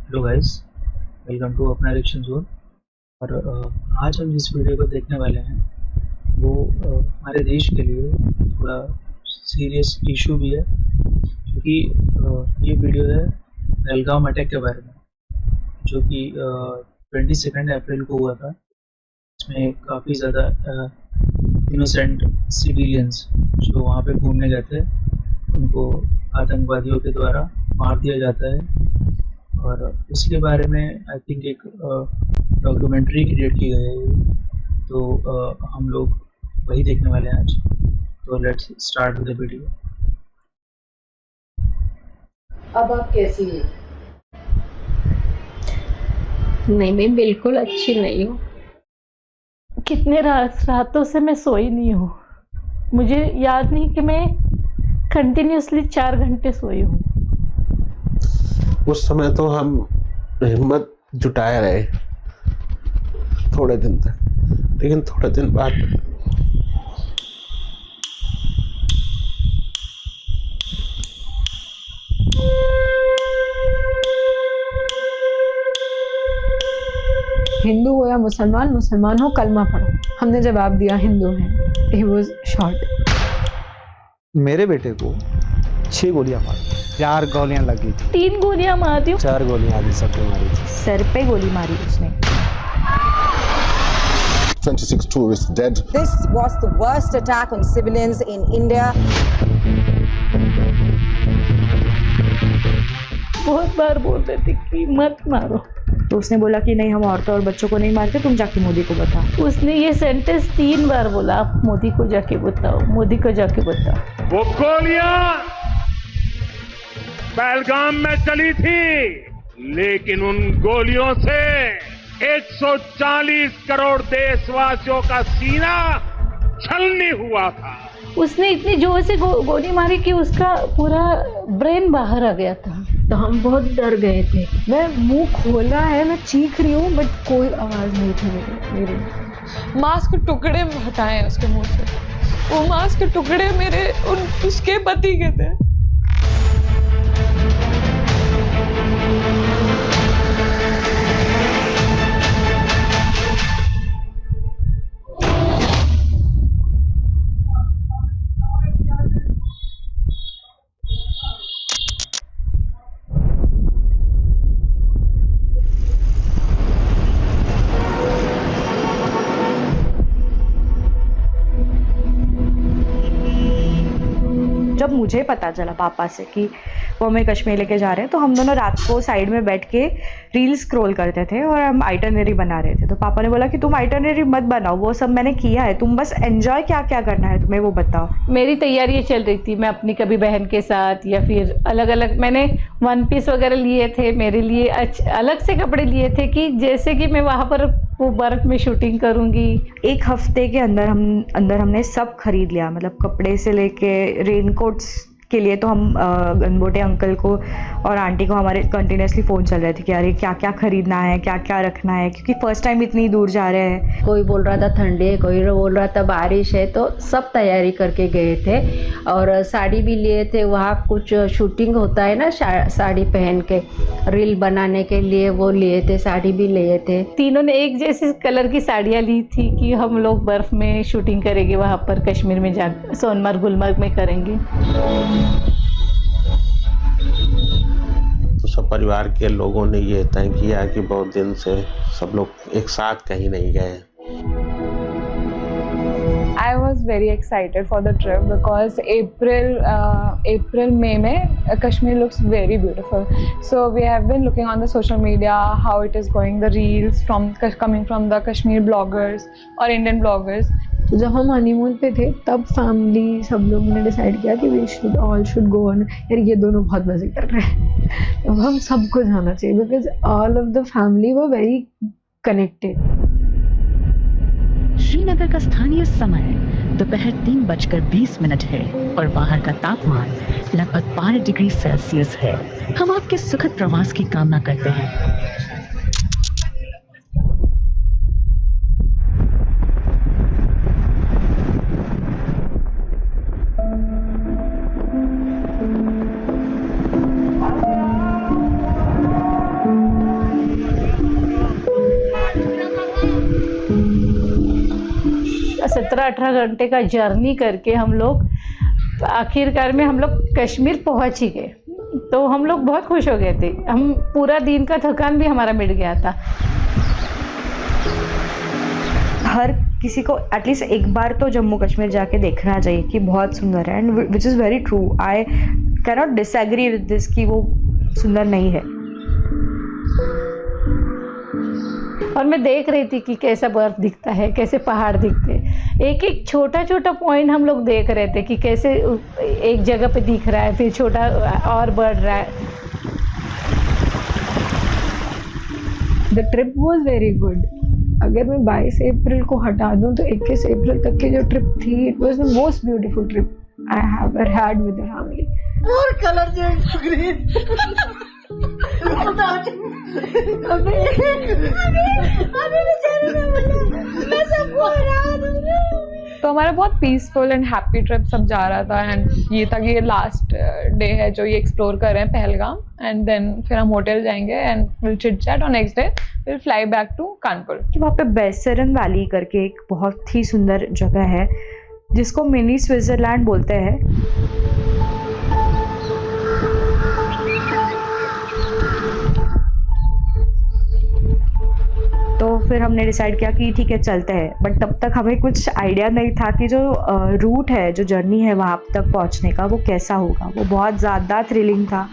Hello guys, welcome to अपना reaction zone. और आज हम जिस वीडियो को देखने वाले हैं वो हमारे देश के लिए थोड़ा सीरियस इशू भी है, क्योंकि ये वीडियो है पहलगाम अटैक के बारे में, जो कि 22 अप्रैल को हुआ था। इसमें काफ़ी ज़्यादा इनोसेंट सिविलियंस जो वहाँ पे घूमने गए थे उनको आतंकवादियों के द्वारा मार दिया जाता है। और इसके बारे में आई थिंक एक डॉक्यूमेंट्री क्रिएट की गई है, तो हम लोग वही देखने वाले हैं आज। तो let's start with the video. अब आप कैसी हैं? नहीं, मैं बिल्कुल अच्छी नहीं हूँ। कितने रातों से मैं सोई नहीं हूँ। मुझे याद नहीं कि मैं कंटिन्यूअसली 4 घंटे सोई हूँ। उस समय तो हम हिम्मत जुटाए रहे थोड़े दिन तक, लेकिन थोड़े दिन बाद हिंदू हो या मुसलमान, मुसलमान हो कलमा पढ़ो। हमने जवाब दिया हिंदू है। He was shot. मेरे बेटे को 6 गोलियां मारी, 4 गोलियां लगी थी, 3 गोलियां मारी, 4 गोलियां आगे सबके मारी थी। सर पे गोली मारी उसने। 26 tourists dead. This was the worst attack on civilians in India. बहुत बार बोल रहे थे कि मत मारो। तो उसने बोला कि नहीं, हम औरतों और बच्चों को नहीं मारते, तुम जाके मोदी को बताओ। उसने ये सेंटेंस 3 बार बोला, आप मोदी को जाके बताओ, मोदी को जाके बताओ। वो गोलियां पहलगाम में चली थी, लेकिन उन गोलियों से 140 करोड़ देशवासियों का सीना छलनी हुआ था। उसने इतनी जोर से गोली मारी कि उसका पूरा ब्रेन बाहर आ गया था। तो हम बहुत डर गए थे। मैं मुंह खोला है, मैं चीख रही हूँ, बट कोई आवाज नहीं थी मेरी। मांस के टुकड़े हटाए उसके मुंह से। वो मांस के टुकड़े मेरे उसके पति के थे। जब मुझे पता चला पापा से कि वो हमें कश्मीर लेके जा रहे हैं, तो हम दोनों रात को साइड में बैठ के रील स्क्रॉल करते थे और हम आइटनरी बना रहे थे। तो पापा ने बोला कि तुम आइटनरी मत बनाओ, वो सब मैंने किया है, तुम बस एंजॉय क्या क्या करना है तुम्हें वो बताओ। मेरी तैयारी चल रही थी, मैं अपनी कभी बहन के साथ या फिर अलग अलग मैंने 1 पीस वगैरह लिए थे, मेरे लिए अलग से कपड़े लिए थे कि जैसे कि मैं वहाँ पर वो बर्फ में शूटिंग करूँगी। 1 हफ्ते के अंदर हमने सब खरीद लिया, मतलब कपड़े से लेके रेनकोट्स के लिए। तो हम गनबोटे अंकल को और आंटी को हमारे कंटिन्यूसली फ़ोन चल रहे थे कि अरे क्या क्या खरीदना है, क्या क्या रखना है, क्योंकि फर्स्ट टाइम इतनी दूर जा रहे हैं। कोई बोल रहा था ठंडी है, कोई बोल रहा था बारिश है, तो सब तैयारी करके गए थे। और साड़ी भी लिए थे, वहाँ कुछ शूटिंग होता है ना, साड़ी पहन के रील बनाने के लिए वो लिए थे, साड़ी भी लिए थे। तीनों ने एक जैसी कलर की साड़ियाँ ली थी कि हम लोग बर्फ़ में शूटिंग करेंगे, वहाँ पर कश्मीर में जा सोनमर्ग गुलमर्ग में करेंगे। तो सब परिवार के लोगों ने ये तय किया कि बहुत दिन से सब लोग एक साथ कहीं नहीं गए। I was very excited for the trip because April May में Kashmir looks very beautiful. So we have been looking on the social media how it is going, the reels coming from the Kashmir bloggers or Indian bloggers. तो जब हम honeymoon पे थे तब family सब लोग ने डिसाइड किया कि वी शुड गो ऑन। यार ये दोनों बहुत मजे कर रहे हैं, अब हम सबको जाना चाहिए, because all of the family were very connected. Srinagar का स्थानीय समय दोपहर 3:20 है और बाहर का तापमान लगभग 12 डिग्री सेल्सियस है। हम आपके सुखद प्रवास की कामना करते हैं। 17-18 घंटे का जर्नी करके हम लोग आखिरकार में हम लोग कश्मीर पहुंच ही गए। तो हम लोग बहुत खुश हो गए थे, हम पूरा दिन का थकान भी हमारा मिट गया था। हर किसी को एटलीस्ट एक बार तो जम्मू कश्मीर जाके देखना चाहिए कि बहुत सुंदर है, and which is very true. I can not disagree with this कि वो सुंदर नहीं है। और मैं देख रही थी कि कैसा बर्फ दिखता है, कैसे पहाड़ दिखते हैं, एक एक छोटा छोटा पॉइंट हम लोग देख रहे थे कि कैसे एक जगह पे दिख रहा है, फिर छोटा और बढ़ रहा है। The trip was very good. अगर मैं 22 अप्रैल को हटा दूं तो 21 अप्रैल तक की जो ट्रिप थी, it was the most beautiful trip I have ever had with the family. और कलर चेंज ग्रीन तो हमारा बहुत पीसफुल एंड हैप्पी ट्रिप सब जा रहा था। एंड ये था कि ये लास्ट डे है जो ये एक्सप्लोर कर रहे हैं पहलगाम, एंड देन फिर हम होटल जाएंगे एंड विल चिट चैट और next day will fly back to Kanpur. कि वहाँ पे बेसरन वैली करके एक बहुत ही सुंदर जगह है जिसको मिनी स्विट्जरलैंड बोलते हैं। तो फिर हमने डिसाइड किया कि ठीक है चलते हैं, बट तब तक हमें कुछ आइडिया नहीं था कि जो रूट है, जो जर्नी है वहाँ तक पहुँचने का, वो कैसा होगा। वो बहुत ज़्यादा थ्रिलिंग था।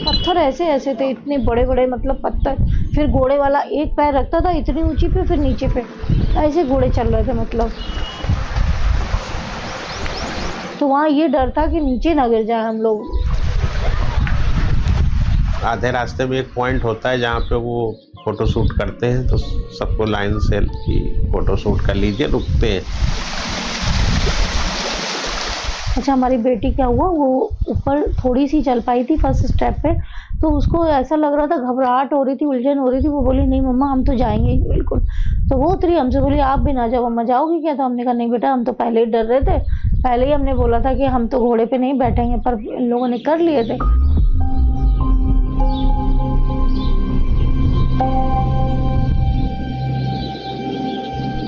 पत्थर ऐसे ऐसे थे, इतने बड़े बड़े मतलब पत्थर। फिर घोड़े वाला एक पैर रखता था इतनी ऊंची पे, फिर नीचे पे ऐसे घोड़े चल रहे थे मतलब। तो वहाँ ये डर था कि नीचे ना गिर जाए हम लोग। आधे रास्ते में एक पॉइंट होता है जहाँ पे वो फोटो शूट करते हैं, तो सबको लाइन से कि फोटो शूट कर लीजिए, रुकते हैं। अच्छा, हमारी बेटी क्या हुआ, वो ऊपर थोड़ी सी चल पाई थी फर्स्ट स्टेप पे, तो उसको ऐसा लग रहा था, घबराहट हो रही थी, उलझन हो रही थी। वो बोली नहीं मम्मा हम तो जाएंगे बिल्कुल। तो वो उतरी, हमसे बोली आप भी ना जाओ मम्मा, जाओगी क्या? तो हमने कहा नहीं बेटा, हम तो पहले ही डर रहे थे, पहले ही हमने बोला था कि हम तो घोड़े पे नहीं बैठेंगे, पर इन लोगों ने कर लिए थे।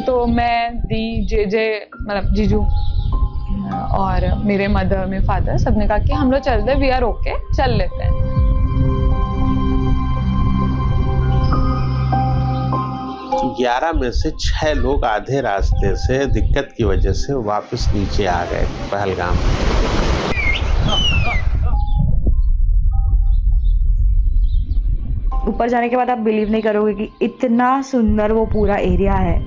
तो मैं दी जे मतलब जीजू और मेरे मदर, मेरे फादर, सबने कहा कि हम लोग चलते, वी आर ओके, चल लेते हैं। तो 11 में से 6 लोग आधे रास्ते से दिक्कत की वजह से वापस नीचे आ गए पहलगाम। ऊपर जाने के बाद आप बिलीव नहीं करोगे कि इतना सुंदर वो पूरा एरिया है।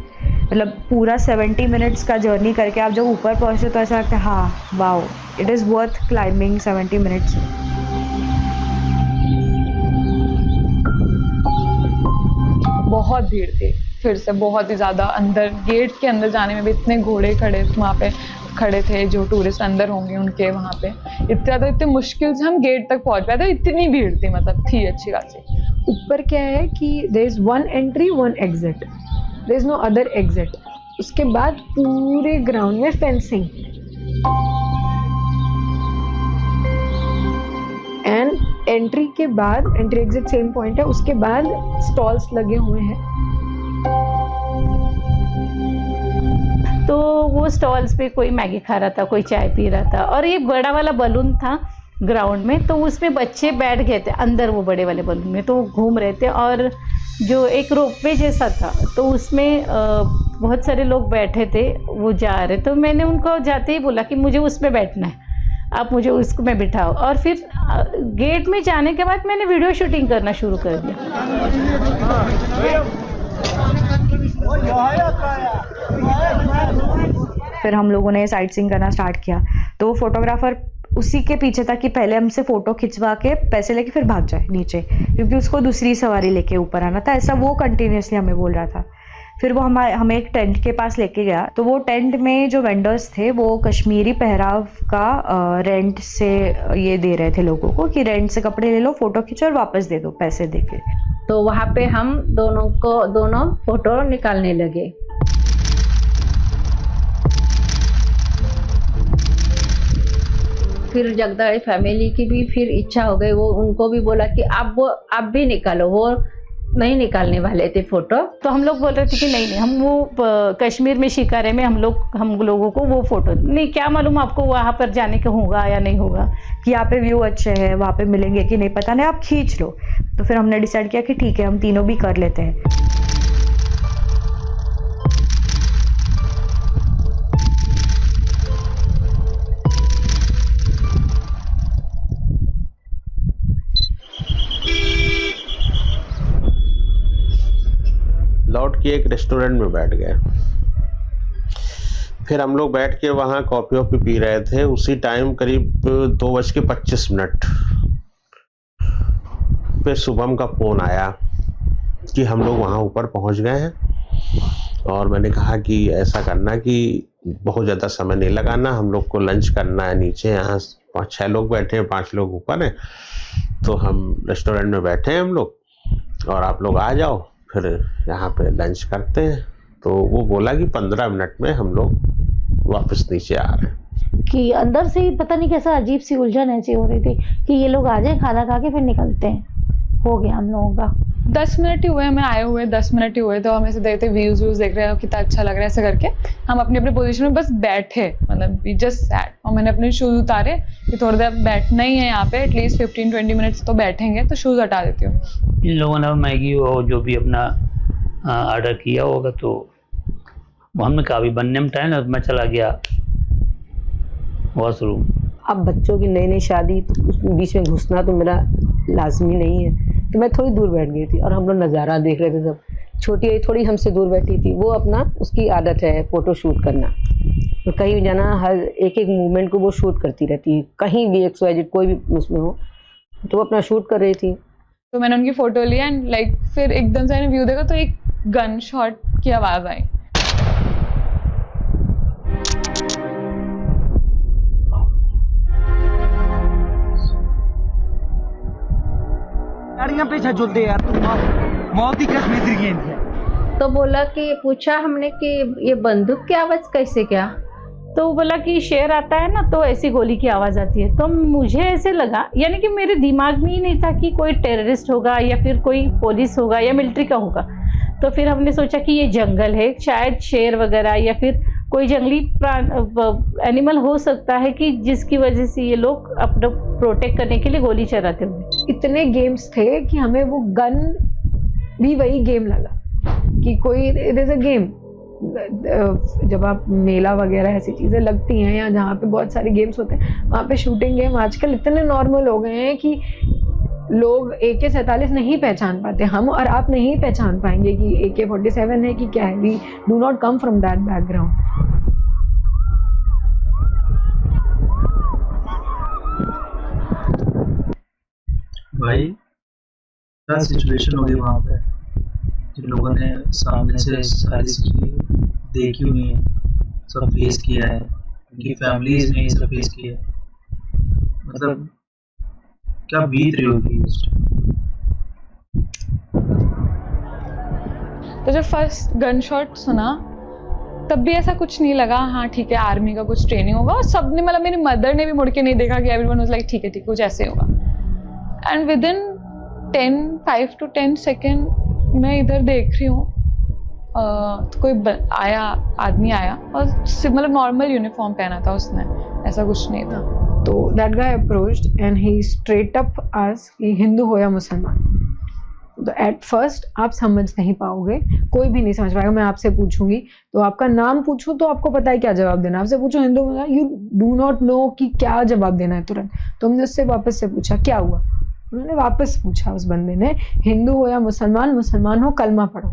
मतलब पूरा 70 मिनट्स का जर्नी करके आप जब ऊपर पहुंचे तो ऐसा लगता है हाँ wow, it is worth climbing 70 minutes. बहुत भीड़ थी, फिर से बहुत ही ज़्यादा। अंदर गेट के अंदर जाने में भी इतने घोड़े खड़े वहाँ पे खड़े थे, जो टूरिस्ट अंदर होंगे उनके वहाँ पे। इतने मुश्किल से हम गेट तक पहुँच पाए थे, इतनी भीड़ थी, मतलब थी अच्छी खासी। ऊपर क्या है कि there is one entry one exit, there is no other exit. उसके बाद पूरे ग्राउंड में फेंसिंग एंड एंट्री के बाद, एंट्री एग्जिट सेम पॉइंट है, उसके बाद स्टॉल्स लगे हुए हैं। तो वो स्टॉल्स पे कोई मैगी खा रहा था, कोई चाय पी रहा था, और ये बड़ा वाला बलून था ग्राउंड में, तो उसमें बच्चे बैठ गए थे अंदर वो बड़े वाले बलून में, तो घूम रहे थे। और जो एक रोपवे जैसा था, तो उसमें बहुत सारे लोग बैठे थे, वो जा रहे। तो मैंने उनको जाते ही बोला कि मुझे उसमें बैठना है, आप मुझे उसको में बिठाओ। और फिर गेट में जाने के बाद मैंने वीडियो शूटिंग करना शुरू कर दिया। फिर हम लोगों ने साइट सीइंग करना स्टार्ट किया, तो वो फोटोग्राफर उसी के पीछे था कि पहले हमसे फ़ोटो खिंचवा के पैसे लेके फिर भाग जाए नीचे, क्योंकि उसको दूसरी सवारी लेके ऊपर आना था। ऐसा वो कंटिन्यूसली हमें बोल रहा था। फिर वो हमें एक टेंट के पास लेके गया, तो वो टेंट में जो वेंडर्स थे वो कश्मीरी पहराव का रेंट से ये दे रहे थे लोगों को कि रेंट से कपड़े ले लो, फ़ोटो खींचो और वापस दे दो पैसे दे के। तो वहाँ पे हम दोनों फ़ोटो निकालने लगे। फिर जगदाड़ी फैमिली की भी फिर इच्छा हो गई, वो उनको भी बोला कि आप भी निकालो। वो नहीं निकालने वाले थे फोटो। तो हम लोग बोल रहे थे कि नहीं नहीं, हम वो कश्मीर में शिकारे में हम लोगों को वो फोटो नहीं, क्या मालूम आपको वहाँ पर जाने का होगा या नहीं होगा, कि यहाँ पे व्यू अच्छे है, वहाँ पे मिलेंगे कि नहीं पता नहीं, आप खींच लो। तो फिर हमने डिसाइड किया कि ठीक है हम तीनों भी कर लेते हैं। लौट के एक रेस्टोरेंट में बैठ गए। फिर हम लोग बैठ के वहाँ कॉफ़ी वॉफ़ी पी रहे थे। उसी टाइम करीब 2:25 पे शुभम का फ़ोन आया कि हम लोग वहाँ ऊपर पहुँच गए हैं। और मैंने कहा कि ऐसा करना कि बहुत ज़्यादा समय नहीं लगाना, हम लोग को लंच करना है नीचे, यहाँ 5-6 लोग बैठे हैं, 5 लोग ऊपर हैं, तो हम रेस्टोरेंट में बैठे हैं हम लोग, और आप लोग आ जाओ, फिर यहाँ पे लंच करते हैं। तो वो बोला कि 15 मिनट में हम लोग वापस नीचे आ रहे हैं। कि अंदर से ही पता नहीं कैसा अजीब सी उलझन ऐसी हो रही थी कि ये लोग आ जाए, खाना खा के फिर निकलते हैं। हो गया हम लोगों का 10 मिनट ही हुए हमें आए हुए, 10 मिनट ही हुए, तो हम ऐसे देखते व्यूज देख रहे हैं, कितना अच्छा लग रहा है, ऐसे करके हम अपने अपने पोजीशन में बस बैठे, मतलब वी जस्ट सैट। और मैंने अपने शूज उतारे कि थोड़ी देर बैठना ही है यहाँ पे, एटलीस्ट 15-20 मिनट्स तो बैठेंगे, तो शूज हटा देती हूँ। इन लोगों ने मैगी और जो भी अपना ऑर्डर किया होगा, तो हमने कहा अभी बनने में टाइम है, मैं चला गया वॉशरूम। अब बच्चों की नई नई शादी, तो उस बीच में घुसना तो मेरा लाजमी नहीं है, तो मैं थोड़ी दूर बैठ गई थी और हम लोग नज़ारा देख रहे थे। सब छोटी थोड़ी हमसे दूर बैठी थी, वो अपना उसकी आदत है फ़ोटो शूट करना, तो कहीं भी जाना हर एक एक मूवमेंट को वो शूट करती रहती है, कहीं भी XYZ कोई भी उसमें हो, तो वो अपना शूट कर रही थी। तो मैंने उनकी फ़ोटो लिया एंड लाइक फिर एकदम से मैंने व्यू देखा तो एक गन शॉट की आवाज़ आई। गाड़ियां पीछे चलते यार, तुम मौत ही कश्मीर गेंद है। तो बोला कि पूछा हमने कि ये बंदूक की आवाज़ कैसे क्या, तो वो बोला कि शेर आता है ना तो ऐसी गोली की आवाज़ आती है। तो मुझे ऐसे लगा, यानी कि मेरे दिमाग में ही नहीं था कि कोई टेररिस्ट होगा या फिर कोई पुलिस होगा या मिलिट्री का होगा। तो फिर हमने सोचा कि ये जंगल है, शायद शेर वगैरह या फिर कोई जंगली एनिमल हो सकता है कि जिसकी वजह से ये लोग अपना प्रोटेक्ट करने के लिए गोली चलाते होंगे। इतने गेम्स थे कि हमें वो गन भी वही गेम लगा कि कोई इट इज़ अ गेम। जब आप मेला वगैरह ऐसी चीज़ें लगती हैं या जहाँ पे बहुत सारे गेम्स होते हैं, वहाँ पे शूटिंग गेम आजकल इतने नॉर्मल हो गए हैं कि लोग AK-47 नहीं पहचान पाते। हम और आप नहीं पहचान पाएंगे कि AK-47 है कि क्या है। We do not come from that background. भाई क्या सिचुएशन होगी वहाँ पे, जिन लोगों ने सामने से सारी चीज़ें देखी हुई हैं, सब फेस किया है, उनकी फैमिलीज ने सब फेस किया है, मतलब क्या बीत रही होगी इस टाइम। तो जब फर्स्ट गन शॉट सुना तब भी ऐसा कुछ नहीं लगा, हाँ ठीक है आर्मी का कुछ ट्रेनिंग होगा। और सबने, मतलब मेरी मदर ने भी मुड़ के नहीं देखा कि एवरीवन वाज लाइक ठीक है कुछ ऐसे होगा। And with in 5 to 10 second मैं इधर देख रही हूँ, तो कोई आया, आदमी आया और मतलब नॉर्मल यूनिफॉर्म पहना था उसने, ऐसा कुछ नहीं था। तो that guy approached and he straight up asked कि हिंदू हो या मुसलमान। तो एट फर्स्ट आप समझ नहीं पाओगे, कोई भी नहीं समझ पाएगा। मैं आपसे पूछूंगी तो आपका नाम पूछूं तो आपको पता है क्या जवाब देना। आपसे पूछो हिंदू मुसलमान, यू डू नॉट नो कि क्या जवाब देना है तुरंत। तो हमने उससे वापस से पूछा क्या हुआ, उन्होंने वापस पूछा उस बंदे ने, हिंदू हो या मुसलमान, मुसलमान हो कलमा पढ़ो।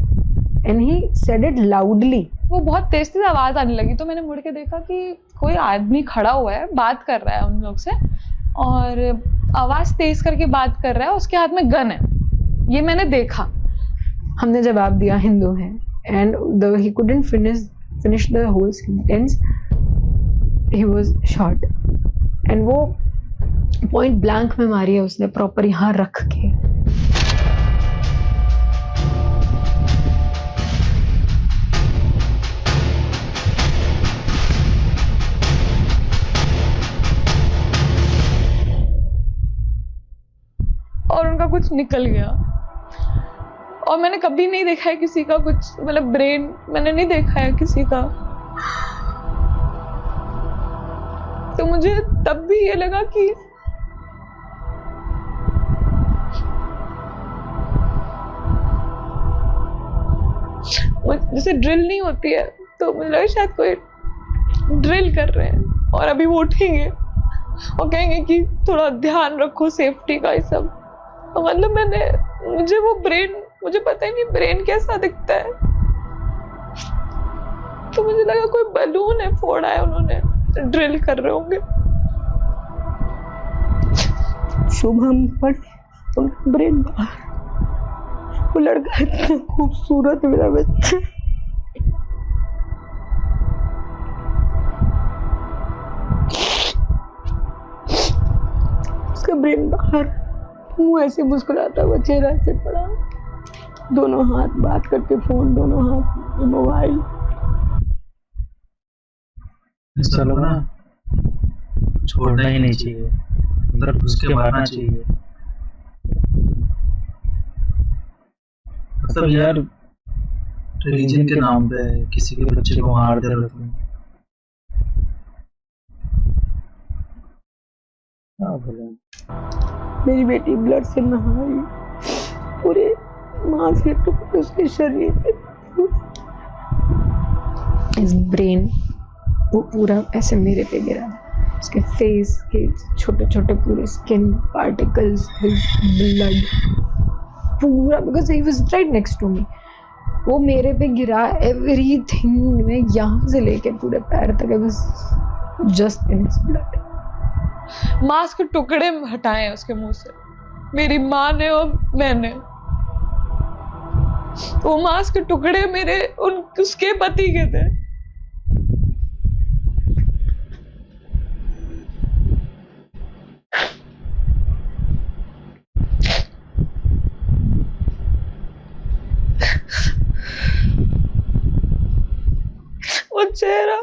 And he said it loudly. वो बहुत तेज तेज आवाज़ आने लगी, तो मैंने मुड़ के देखा कि कोई आदमी खड़ा हुआ है, बात कर रहा है उन लोग से, और आवाज़ तेज करके बात कर रहा है, उसके हाथ में गन है, ये मैंने देखा। हमने जवाब दिया हिंदू है, and he couldn't finish the whole sentence, he was shot. And वो पॉइंट ब्लैंक में मारी है उसने, प्रॉपर यहाँ रख के। और उनका कुछ निकल गया। और मैंने कभी नहीं देखा है किसी का कुछ, मतलब ब्रेन मैंने नहीं देखा है किसी का। तो मुझे तब भी ये लगा कि जैसे ड्रिल नहीं होती है, तो मुझे लगा शायद कोई ड्रिल कर रहे हैं और अभी वो उठेंगे और कहेंगे कि थोड़ा ध्यान रखो सेफ्टी का, ये सब। तो मतलब मुझे वो ब्रेन, मुझे पता ही नहीं ब्रेन कैसा दिखता है। तो मुझे लगा कोई बलून है फोड़ा है उन्होंने, ड्रिल कर रहे होंगे। शुभम पर ब्रेन बाहर, वो लड़का इतना खूबसूरत, मेरा बच्चा। उसका ब्रेन बाहर, मुंह ऐसे मुस्कुराता हुआ चेहरा ऐसे पड़ा, दोनों हाथ बात करके फोन, दोनों हाथ मोबाइल। ऐसा लगा ना छोड़ना ही नहीं चाहिए, अंदर घुस के मारना चाहिए। मतलब यार रिलीजन के नाम पे किसी के बच्चे को मार दे रहे तुम, क्या बोले। मेरी बेटी ब्लड से नहाई, पूरे मांस के टुकड़े उसके शरीर पे। इस ब्रेन वो पूरा ऐसे मेरे पे गिरा था, उसके फेस के छोटे छोटे पूरे स्किन पार्टिकल्स, ब्लड पूरा, because he was right next to me. वो मेरे पे गिरा, एवरीथिंग, मैं यहाँ से लेके पूरे पैर तक, I was just in his blood. मांस के टुकड़े हटाए हैं उसके मुंह से, मेरी माँ ने और मैंने। वो मांस के टुकड़े मेरे उसके पति के थे। वो चेहरा,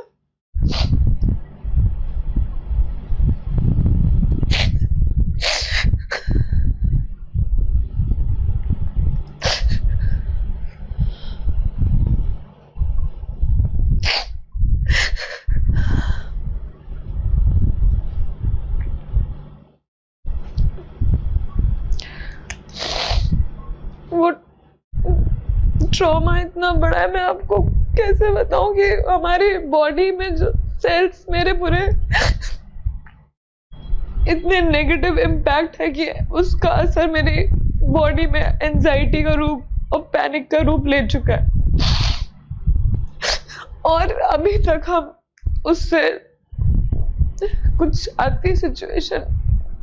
वो ट्रॉमा इतना बड़ा है, मैं आपको कैसे बताऊं कि हमारी बॉडी में जो सेल्स मेरे पूरे इतने नेगेटिव इम्पैक्ट है कि उसका असर मेरी बॉडी में एंजाइटी का रूप और पैनिक का रूप ले चुका है। और अभी तक हम उससे कुछ आती सिचुएशन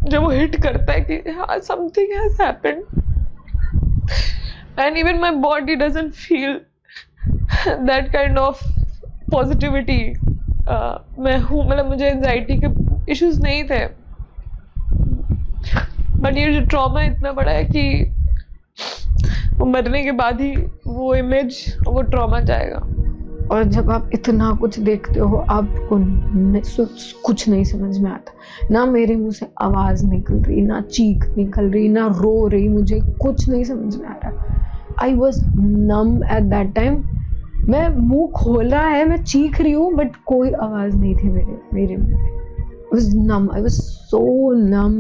जब वो हिट करता है कि हाँ something has happened, and even my body doesn't feel that kind of positivity। मैं हूँ, मतलब मुझे एंजाइटी के इश्यूज नहीं थे, बट ये जो ट्रॉमा इतना बड़ा है कि वो मरने के बाद ही वो इमेज, वो ट्रॉमा जाएगा। और जब आप इतना कुछ देखते हो, आपको कुछ नहीं समझ में आता, ना मेरे मुंह से आवाज निकल रही, ना चीख निकल रही, ना रो रही, मुझे कुछ नहीं समझ में आ रहा। I was numb at that time। मैं मुंह खोला है, मैं चीख रही हूँ, बट कोई आवाज नहीं थी मेरे मुंह में। I was numb, I was so numb।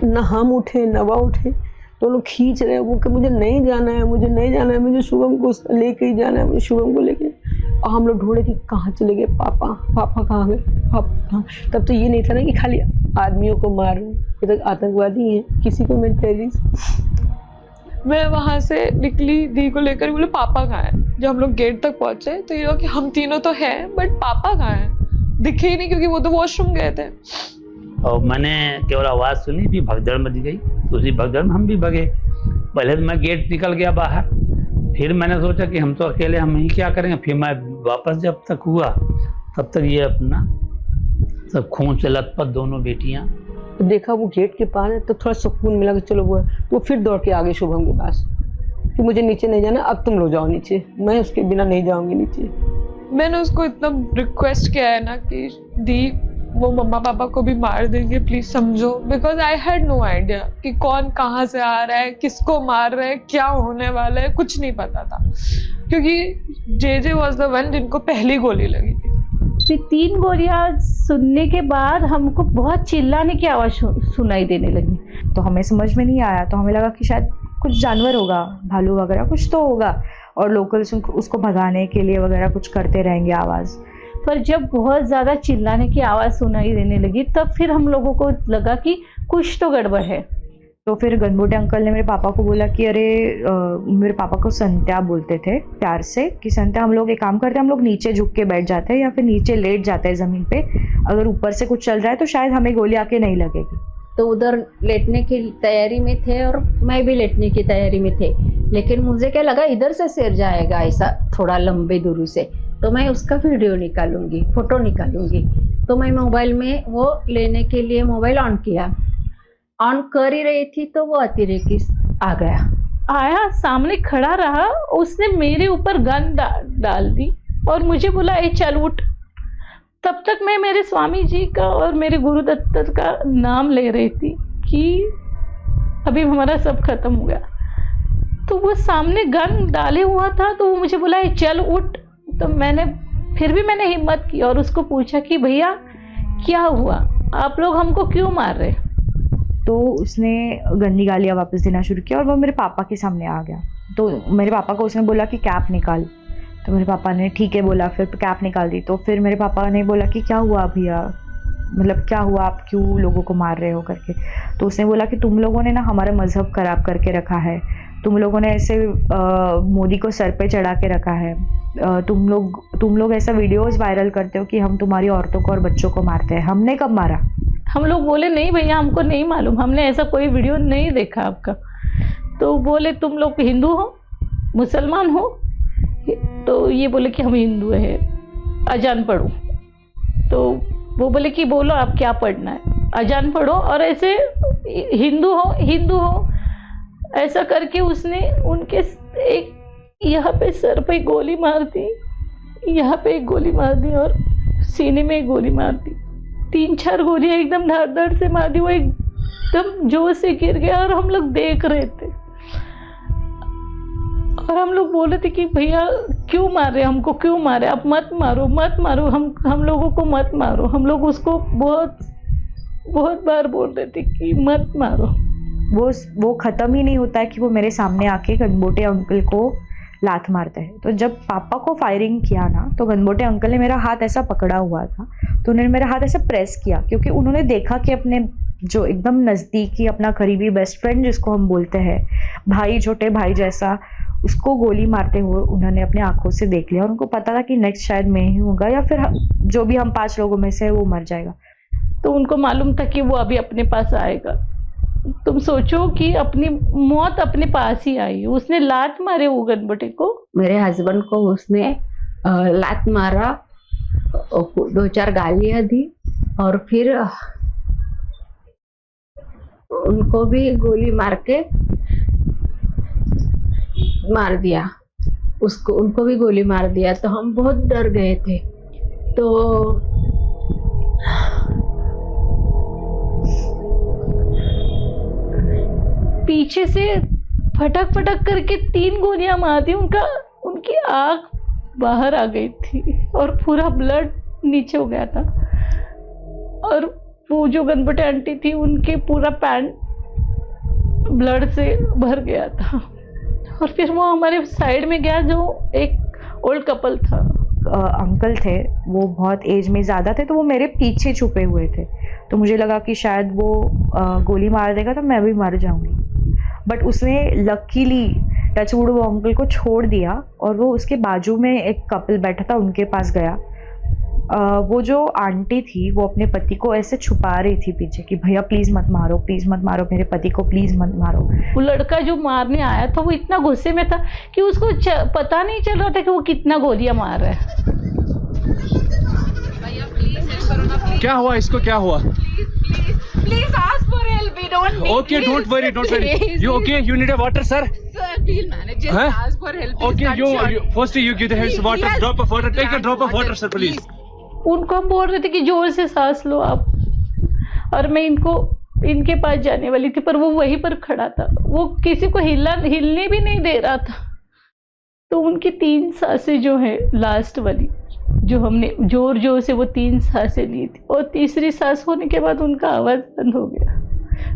ना हम उठे ना वह उठे, दोनों खींच रहे हैं वो कि मुझे नहीं जाना है, मुझे नहीं जाना है, मुझे शुभम को लेके ही जाना है, मुझे शुभम को लेके। और हम लोग ढूंढे कि कहाँ चले गए पापा, पापा कहाँ गए, पापा। तब तो ये नहीं था ना कि खाली आदमियों को मारूं, ये तक आतंकवादी हैं, किसी को मैं टेररिस्ट। मैं वहां से निकली दी को लेकर, बोले पापा कहाँ है। जब हम लोग गेट तक पहुंचे तो ये कि हम तीनों तो हैं, बट पापा कहाँ हैं, दिखे ही नहीं, क्योंकि वो तो वॉशरूम गए थे। और मैंने केवल आवाज़ सुनी, फिर भगदड़ मच गई। दूसरी भगदड़ में हम भी भगे। पहले तो मैं गेट निकल गया बाहर, फिर मैंने सोचा कि हम तो अकेले, हम ही क्या करेंगे। फिर मैं वापस जब तक हुआ तब तक ये अपना सब खून से लथपथ दोनों बेटियां। तो देखा वो गेट के पास है, तो थोड़ा सुकून मिला कि चलो वो है। तो फिर दौड़ के आ गए शुभम के पास कि मुझे नीचे नहीं जाना, अब तुम लोग जाओ नीचे, मैं उसके बिना नहीं जाऊंगी नीचे। मैंने उसको इतना रिक्वेस्ट किया है ना कि दी वो मम्मा पापा को भी मार देंगे, प्लीज समझो। Because I had no idea कि कौन कहाँ से आ रहा है, किसको मार रहे हैं, क्या होने वाला है, कुछ नहीं पता था, क्योंकि जेजे वॉज द वन जिनको पहली गोली लगी थी। फिर 3 गोलियां सुनने के बाद हमको बहुत चिल्लाने की आवाज़ सुनाई देने लगी। तो हमें समझ में नहीं आया, तो हमें लगा कि शायद कुछ जानवर होगा, भालू वगैरह कुछ तो होगा, और लोकल्स उसको भगाने के लिए वगैरह कुछ करते रहेंगे आवाज़। पर जब बहुत ज़्यादा चिल्लाने की आवाज़ सुनाई देने लगी तब फिर हम लोगों को लगा कि कुछ तो गड़बड़ है। तो फिर गनबोटे अंकल ने मेरे पापा को बोला कि अरे मेरे पापा को संत्या बोलते थे प्यार से, कि संत्या हम लोग एक काम करते हैं, हम लोग नीचे झुक के बैठ जाते हैं या फिर नीचे लेट जाते हैं ज़मीन पे, अगर ऊपर से कुछ चल रहा है तो शायद हमें गोली आके नहीं लगेगी। तो उधर लेटने की तैयारी में थे और मैं भी लेटने की तैयारी में थे, लेकिन मुझे क्या लगा इधर से शेर जाएगा ऐसा थोड़ा लंबे दूरी से, तो मैं उसका वीडियो निकालूंगी, फोटो निकालूंगी। तो मैं मोबाइल में वो लेने के लिए मोबाइल ऑन किया, ऑन कर ही रही थी तो वो अतिरेकी आ गया, आया सामने खड़ा रहा, उसने मेरे ऊपर गन डाल दी और मुझे बोला ए चल उठ। तब तक मैं मेरे स्वामी जी का और मेरे गुरुदत्त का नाम ले रही थी कि अभी हमारा सब खत्म हो गया। तो वो सामने गन डाले हुआ था, तो वो मुझे बोला चल उठ। तो मैंने मैंने हिम्मत की और उसको पूछा कि भैया क्या हुआ, आप लोग हमको क्यों मार रहे? तो उसने गंदी गालियाँ वापस देना शुरू किया और वो मेरे पापा के सामने आ गया। तो मेरे पापा को उसने बोला कि कैप निकाल, तो मेरे पापा ने ठीक है बोला, फिर कैप निकाल दी। तो फिर मेरे पापा ने बोला कि क्या हुआ भैया, मतलब क्या हुआ, आप क्यों लोगों को मार रहे हो करके। तो उसने बोला कि तुम लोगों ने ना हमारा मज़हब ख़राब करके रखा है, तुम लोगों ने ऐसे मोदी को सर पे चढ़ा के रखा है, तुम लोग ऐसा वीडियोस वायरल करते हो कि हम तुम्हारी औरतों को और बच्चों को मारते हैं। हमने कब मारा? हम लोग बोले नहीं भैया हमको नहीं मालूम, हमने ऐसा कोई वीडियो नहीं देखा आपका। तो बोले तुम लोग हिंदू हो, मुसलमान हो? तो ये बोले कि हम हिंदू है, अजान पढ़ो। तो वो बोले कि बोलो आप क्या पढ़ना है, अजान पढ़ो और ऐसे हिंदू हो ऐसा करके उसने उनके एक यहाँ पे सर पे गोली मार दी, यहाँ पे एक गोली मार दी और सीने में एक गोली मार दी। 3-4 गोलियां एकदम धड़ से मार दी। वो एकदम जोर से गिर गया और हम लोग देख रहे थे और हम लोग बोले थे कि भैया क्यों मार रहे, हमको क्यों मारे, आप मत मारो, हम लोगों को मत मारो। हम लोग उसको बहुत बार बोल रहे थे कि मत मारो। वो ख़त्म ही नहीं होता है कि वो मेरे सामने आके गनबोटे अंकल को लात मारता है। तो जब पापा को फायरिंग किया ना, तो गनबोटे अंकल ने मेरा हाथ ऐसा पकड़ा हुआ था, तो उन्होंने मेरा हाथ ऐसा प्रेस किया, क्योंकि उन्होंने देखा कि अपने जो एकदम नज़दीकी अपना करीबी बेस्ट फ्रेंड जिसको हम बोलते हैं, भाई, छोटे भाई जैसा, उसको गोली मारते हुए उन्होंने अपने आंखों से देख लिया और उनको पता था कि नेक्स्ट शायद मैं ही होगा या फिर जो भी हम 5 लोगों में से वो मर जाएगा। तो उनको मालूम था कि वो अभी अपने पास आएगा। तुम सोचो कि अपनी मौत अपने पास ही आई। उसने लात मारे वो गनबोटे को, मेरे हस्बैंड को उसने लात मारा, 2-4 गालियां दी और फिर उनको भी गोली मार के मार दिया, उनको भी गोली मार दिया। तो हम बहुत डर गए थे। तो पीछे से फटक करके 3 गोलियां मार दी। उनकी आँख बाहर आ गई थी और पूरा ब्लड नीचे हो गया था और वो जो गनबोटे आंटी थी उनके पूरा पैंट ब्लड से भर गया था। और फिर वो हमारे साइड में गया, जो एक ओल्ड कपल था, अंकल थे, वो बहुत एज में ज़्यादा थे, तो वो मेरे पीछे छुपे हुए थे। तो मुझे लगा कि शायद वो गोली मार देगा तो मैं भी मर जाऊंगी, बट उसने लकीली टचवुड वो अंकल को छोड़ दिया और वो उसके बाजू में एक कपल बैठा था, उनके पास गया। वो जो आंटी थी वो अपने पति को ऐसे छुपा रही थी पीछे कि भैया प्लीज़ मत मारो, मेरे पति को प्लीज़ मत मारो। वो लड़का जो मारने आया था वो इतना गुस्से में था कि उसको पता नहीं चल रहा था कि वो कितना गोलियां मार रहा है। क्या हुआ इसको, क्या हुआ? Please ask for help. We don't need. Okay, don't worry. You okay? You need a water, sir? Sir, we'll manage. Just ask for help. Okay, you first you give the hands water, drop of water. Take a drop of water, sir, please. उनको हम बोल रहे थे कि जोर से सांस लो आप, और मैं इनके पास जाने वाली थी, पर वो वहीं पर खड़ा था, वो किसी को हिलने भी नहीं दे रहा था। तो उनकी 3 सांसें जो है लास्ट वाली, जो हमने जोर जोर से वो 3 सांसें ली थी, और तीसरी सांस होने के बाद उनका आवाज़ बंद हो गया।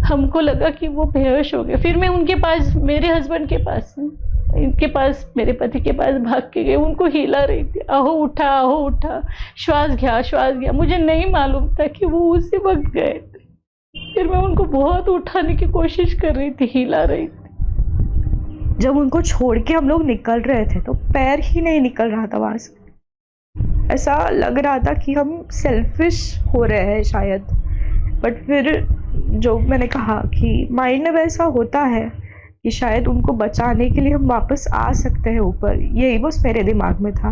हमको लगा कि वो बेहोश हो गए। फिर मैं उनके पास, मेरे हस्बैंड के पास, इनके पास, मेरे पति के पास भाग के गए, उनको हिला रही थी, आहो उठा, श्वास गया। मुझे नहीं मालूम था कि वो उसी वक्त गए थे। फिर मैं उनको बहुत उठाने की कोशिश कर रही थी, हिला रही थी। जब उनको छोड़ के हम लोग निकल रहे थे तो पैर ही नहीं निकल रहा था वहाँ से। ऐसा लग रहा था कि हम सेल्फिश हो रहे हैं शायद। बट फिर जो मैंने कहा कि माइंड में वैसा होता है कि शायद उनको बचाने के लिए हम वापस आ सकते हैं ऊपर, यही बस मेरे दिमाग में था।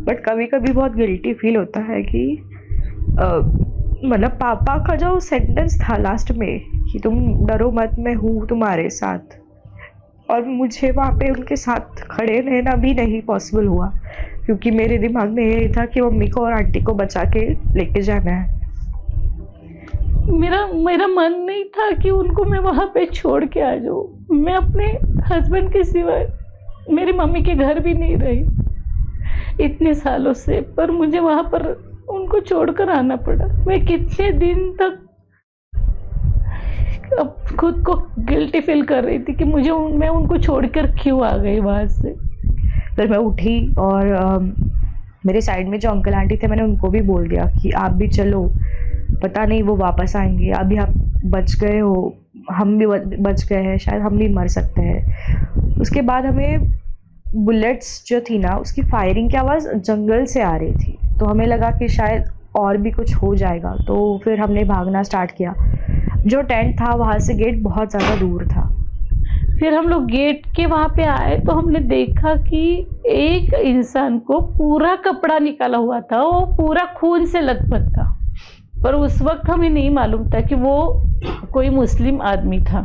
बट कभी कभी बहुत गिल्टी फील होता है कि मतलब पापा का जो सेंटेंस था लास्ट में कि तुम डरो मत, मैं हूँ तुम्हारे साथ, और मुझे वहाँ पे उनके साथ खड़े रहना भी नहीं पॉसिबल हुआ, क्योंकि मेरे दिमाग में यही था कि मम्मी को और आंटी को बचा के लेके जाना है। मेरा मन नहीं था कि उनको मैं वहाँ पे छोड़ के आ जाऊँ। मैं अपने हस्बैंड के सिवा मेरी मम्मी के घर भी नहीं रही इतने सालों से, पर मुझे वहाँ पर उनको छोड़कर आना पड़ा। मैं कितने दिन तक अब खुद को गिल्टी फील कर रही थी कि मैं उनको छोड़कर क्यों आ गई वहाँ से। फिर मैं उठी और मेरे साइड में जो अंकल आंटी थे मैंने उनको भी बोल दिया कि आप भी चलो, पता नहीं वो वापस आएंगे, अभी आप बच गए हो, हम भी बच गए हैं, शायद हम भी मर सकते हैं। उसके बाद हमें बुलेट्स जो थी ना, उसकी फायरिंग की आवाज़ जंगल से आ रही थी, तो हमें लगा कि शायद और भी कुछ हो जाएगा। तो फिर हमने भागना स्टार्ट किया। जो टेंट था वहाँ से गेट बहुत ज़्यादा दूर था। फिर हम लोग गेट के वहाँ पे आए तो हमने देखा कि एक इंसान को पूरा कपड़ा निकाला हुआ था, वो पूरा खून से लथपथ था, पर उस वक्त हमें नहीं मालूम था कि वो कोई मुस्लिम आदमी था।